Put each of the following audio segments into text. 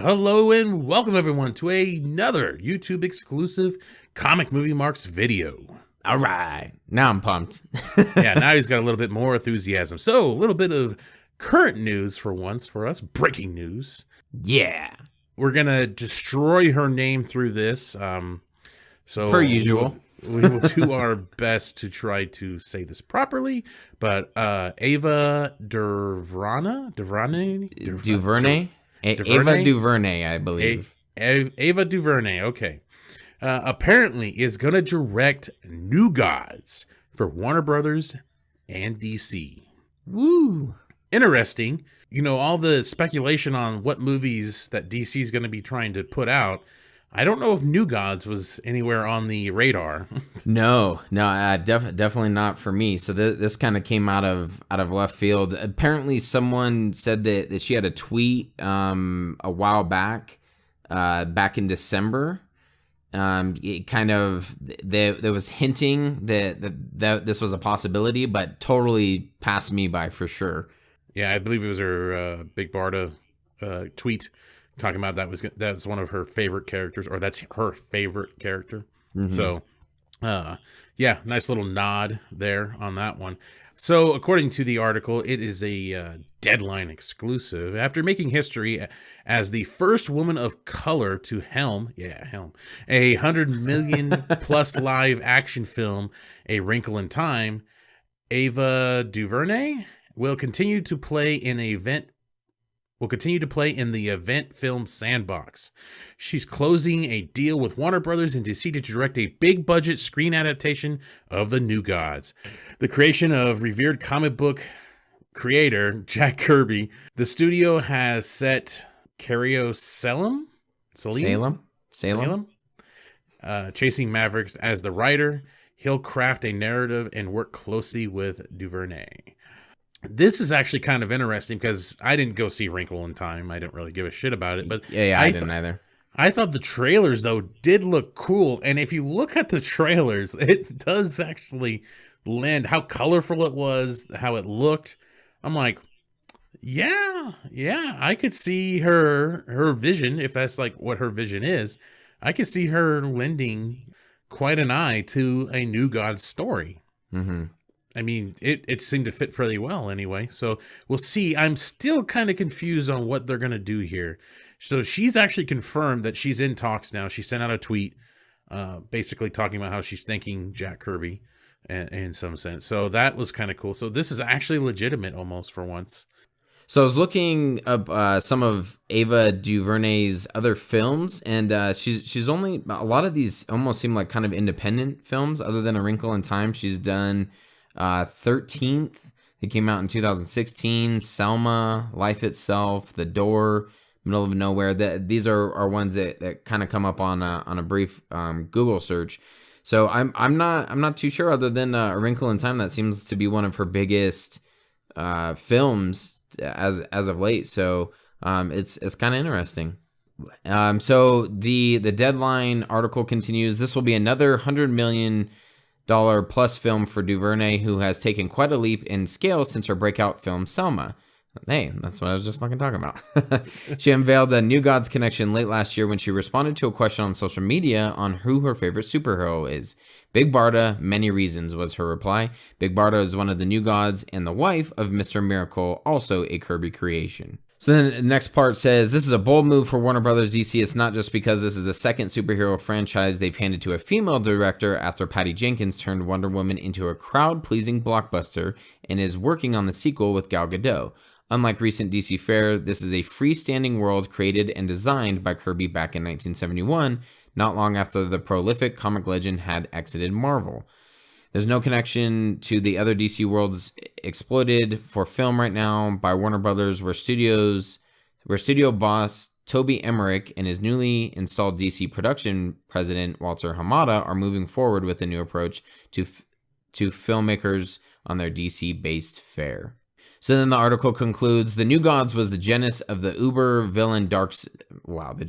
Hello and welcome everyone to another YouTube exclusive Comic Movie Marks video. All right, now I'm pumped. Yeah, now he's got a little bit more enthusiasm. So a little bit of current news for once for us, breaking news. Yeah. We're going to destroy her name through this. So per usual. We will do our best to try to say this properly, but Ava DuVernay? Ava DuVernay, I believe. Ava DuVernay, okay. Apparently is going to direct New Gods for Warner Brothers and DC. Woo! Interesting. You know, all the speculation on what movies that DC is going to be trying to put out. I don't know if New Gods was anywhere on the radar. No, definitely not for me. So this kind of came out of left field. Apparently, someone said that she had a tweet a while back in December. It kind of there was hinting that this was a possibility, but totally passed me by for sure. Yeah, I believe it was her Big Barda tweet. Talking about that's one of her favorite characters, or that's her favorite character. Mm-hmm. So, yeah, nice little nod there on that one. So, according to the article, it is a Deadline exclusive. After making history as the first woman of color to helm a 100 million plus live action film, A Wrinkle in Time, Ava DuVernay will continue to play in the event film sandbox. She's closing a deal with Warner Brothers and DC to direct a big-budget screen adaptation of The New Gods. The creation of revered comic book creator Jack Kirby. The studio has set Salem, Chasing Mavericks as the writer. He'll craft a narrative and work closely with DuVernay. This is actually kind of interesting because I didn't go see Wrinkle in Time. I didn't really give a shit about it, but I didn't either. I thought the trailers though did look cool, and if you look at the trailers, it does actually lend how colorful it was, how it looked. I'm like, yeah, I could see her vision, if that's like what her vision is. I could see her lending quite an eye to a New God story. Mm-hmm. I mean, it seemed to fit pretty well anyway. So we'll see. I'm still kind of confused on what they're going to do here. So she's actually confirmed that she's in talks now. She sent out a tweet basically talking about how she's thanking Jack Kirby in some sense. So that was kind of cool. So this is actually legitimate almost for once. So I was looking up some of Ava DuVernay's other films, and she's only, a lot of these almost seem like kind of independent films other than A Wrinkle in Time. She's done 13th, it came out in 2016, Selma, Life Itself, The Door, Middle of Nowhere. These are ones that kind of come up on a brief Google search. So I'm not too sure, other than A Wrinkle in Time. That seems to be one of her biggest films as of late. So it's kind of interesting. So the Deadline article continues. This will be another $100 million plus film for DuVernay, who has taken quite a leap in scale since her breakout film Selma. Hey, that's what I was just fucking talking about. She unveiled the New Gods connection late last year when she responded to a question on social media on who her favorite superhero is. Big Barda, many reasons, was her reply. Big Barda is one of the New Gods and the wife of Mr. Miracle, also a Kirby creation. So then the next part says, this is a bold move for Warner Brothers DC. It's not just because this is the second superhero franchise they've handed to a female director after Patty Jenkins turned Wonder Woman into a crowd-pleasing blockbuster and is working on the sequel with Gal Gadot. Unlike recent DC fare, this is a freestanding world created and designed by Kirby back in 1971, not long after the prolific comic legend had exited Marvel. There's no connection to the other DC worlds exploited for film right now by Warner Brothers, where studio boss Toby Emmerich and his newly installed DC production president Walter Hamada are moving forward with a new approach to filmmakers on their DC-based fare. So then the article concludes, The New Gods was the genesis of the uber villain the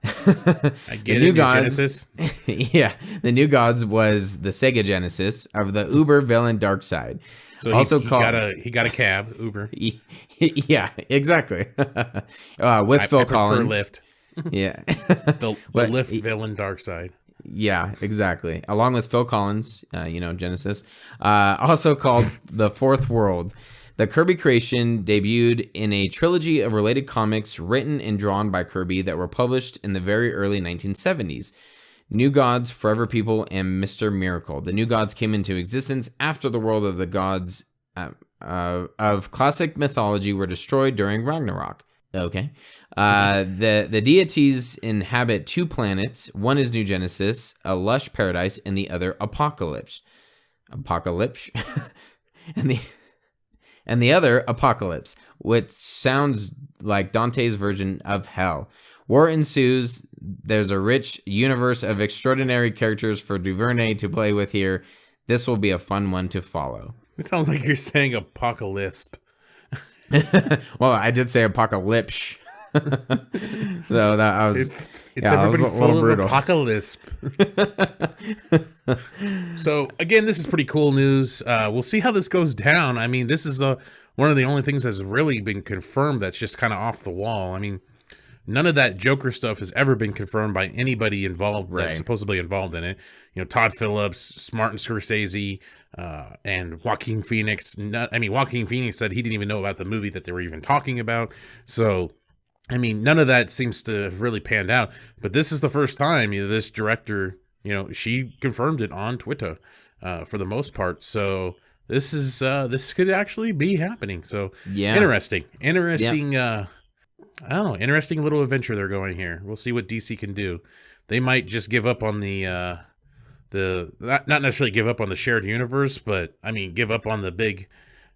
I get it. New Genesis. Yeah, the New Gods was the Sega Genesis of the Uber villain Darkseid. So Also he called, he got a cab Uber. yeah, exactly. With I Phil prefer Collins. Lyft. Yeah, The But Lyft villain Darkseid. yeah, exactly. Along with Phil Collins, Genesis. Also called The Fourth World. The Kirby creation debuted in a trilogy of related comics written and drawn by Kirby that were published in the very early 1970s. New Gods, Forever People, and Mr. Miracle. The New Gods came into existence after the world of the gods of classic mythology were destroyed during Ragnarok. Okay. The deities inhabit two planets. One is New Genesis, a lush paradise, and the other Apocalypse. Apocalypse? and the other Apocalypse, which sounds like Dante's version of hell. War ensues. There's a rich universe of extraordinary characters for DuVernay to play with here. This will be a fun one to follow. It sounds like you're saying apocalypse. Well, I did say apocalypse. So that I was... It's yeah, everybody was a full little of brutal. apocalypse. So again, this is pretty cool news. We'll see how this goes down. I mean, this is one of the only things that's really been confirmed that's just kind of off the wall. I mean, none of that Joker stuff has ever been confirmed by anybody involved that's supposedly involved in it. You know, Todd Phillips, Martin Scorsese, and Joaquin Phoenix. Joaquin Phoenix said he didn't even know about the movie that they were even talking about. So, I mean, none of that seems to have really panned out. But this is the first time, this director, she confirmed it on Twitter for the most part. So this could actually be happening. So yeah, interesting. Yep. I don't know, interesting little adventure they're going here. We'll see what DC can do. They might just give up on the not necessarily give up on the shared universe, but I mean give up on the big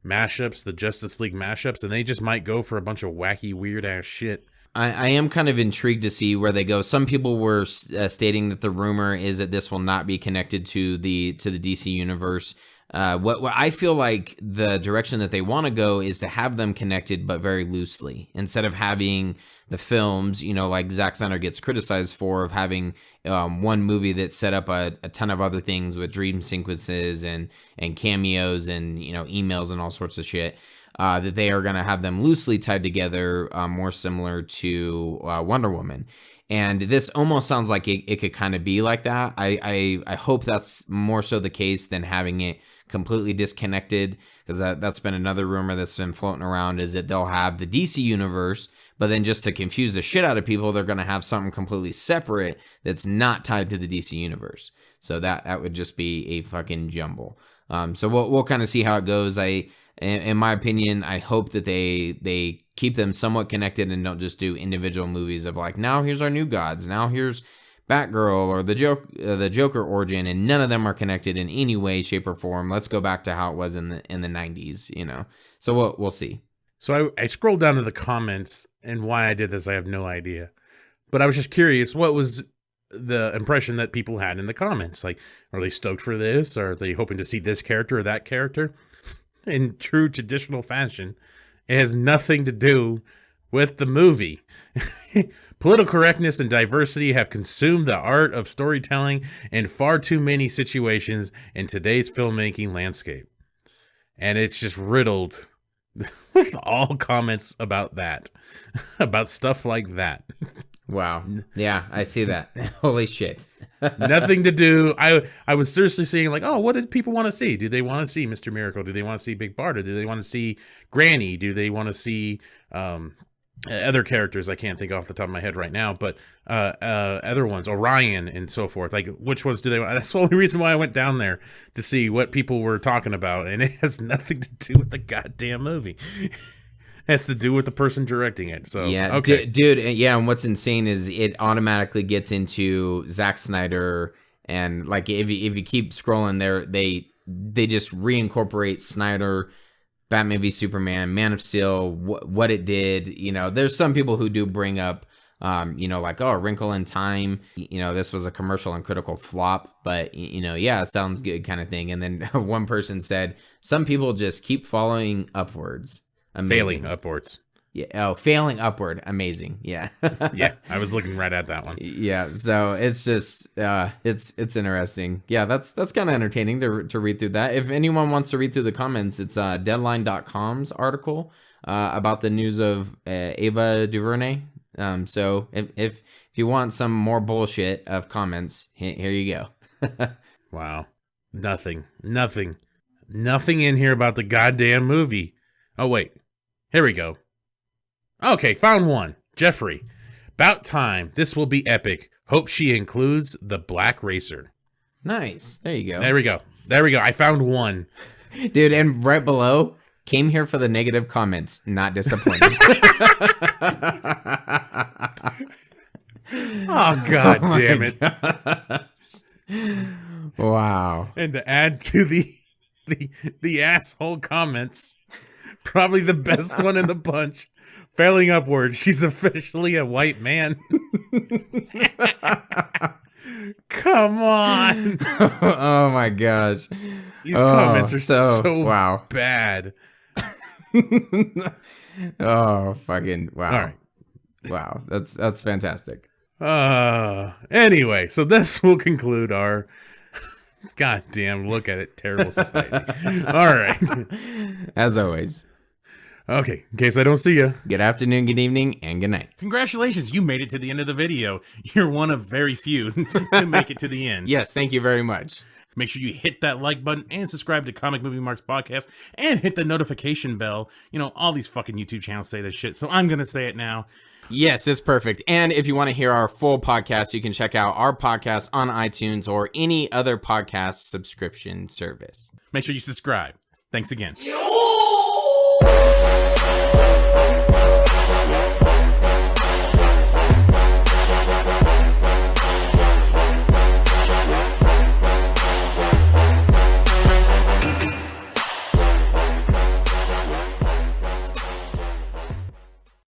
mashups, the Justice League mashups, and they just might go for a bunch of wacky, weird ass shit. I am kind of intrigued to see where they go. Some people were stating that the rumor is that this will not be connected to the DC universe. What I feel like the direction that they want to go is to have them connected, but very loosely, instead of having the films, like Zack Snyder gets criticized for, of having one movie that set up a ton of other things with dream sequences and cameos and emails and all sorts of shit. That they are going to have them loosely tied together, more similar to Wonder Woman. And this almost sounds like it could kind of be like that. I hope that's more so the case than having it completely disconnected, because that's been another rumor that's been floating around, is that they'll have the DC universe, but then just to confuse the shit out of people, they're going to have something completely separate that's not tied to the DC universe. So that would just be a fucking jumble. So we'll kind of see how it goes. In my opinion, I hope that they keep them somewhat connected and don't just do individual movies of like, now here's our New Gods, now here's Batgirl or the Joker origin, and none of them are connected in any way, shape, or form. Let's go back to how it was in the 90s, So we'll see. So I scrolled down to the comments, and why I did this, I have no idea. But I was just curious, what was the impression that people had in the comments? Like, are they stoked for this? Or are they hoping to see this character or that character? In true traditional fashion, it has nothing to do with the movie. Political correctness and diversity have consumed the art of storytelling in far too many situations in today's filmmaking landscape. And it's just riddled with all comments about that, about stuff like that. Wow. Yeah, I see that. Holy shit. Nothing to do. I was seriously seeing like, oh, what did people want to see? Do they want to see Mr. Miracle? Do they want to see Big Barda? Do they want to see Granny? Do they want to see other characters I can't think off the top of my head right now, but other ones, Orion and so forth? Like, which ones do they want? That's the only reason why I went down there, to see what people were talking about, and it has nothing to do with the goddamn movie. Has to do with the person directing it. So yeah, okay, dude. Yeah, and what's insane is it automatically gets into Zack Snyder, and like if you keep scrolling there, they just reincorporate Snyder, Batman v Superman, Man of Steel, what it did. There's some people who do bring up, like, oh, Wrinkle in Time. This was a commercial and critical flop, but yeah, it sounds good, kind of thing. And then one person said some people just keep following upwards. Amazing. Failing upwards. Yeah. Oh, failing upward. Amazing. Yeah. Yeah, I was looking right at that one. Yeah. So it's just it's interesting. Yeah, that's kind of entertaining to read through that. If anyone wants to read through the comments, it's Deadline.com's article about the news of Ava DuVernay. So if you want some more bullshit of comments, here you go. Wow. Nothing in here about the goddamn movie. Oh, wait. Here we go. Okay, found one. Jeffrey. About time. This will be epic. Hope she includes the black racer. Nice. There you go. There we go. I found one. Dude, and right below, came here for the negative comments. Not disappointed. Oh, God damn it. Wow. And to add to the asshole comments, probably the best one in the bunch. Failing upward, she's officially a white man. Come on. Oh my gosh. These comments are so wow. bad. Oh, fucking wow. All right. Wow. That's fantastic. Anyway, so this will conclude our goddamn look at it, terrible society. All right. As always. Okay, in case I don't see you. Good afternoon, good evening, and good night. Congratulations, you made it to the end of the video. You're one of very few to make it to the end. Yes, thank you very much. Make sure you hit that like button and subscribe to Comic Movie Marks Podcast and hit the notification bell. You know, all these fucking YouTube channels say this shit, so I'm going to say it now. Yes, it's perfect. And if you want to hear our full podcast, you can check out our podcast on iTunes or any other podcast subscription service. Make sure you subscribe. Thanks again.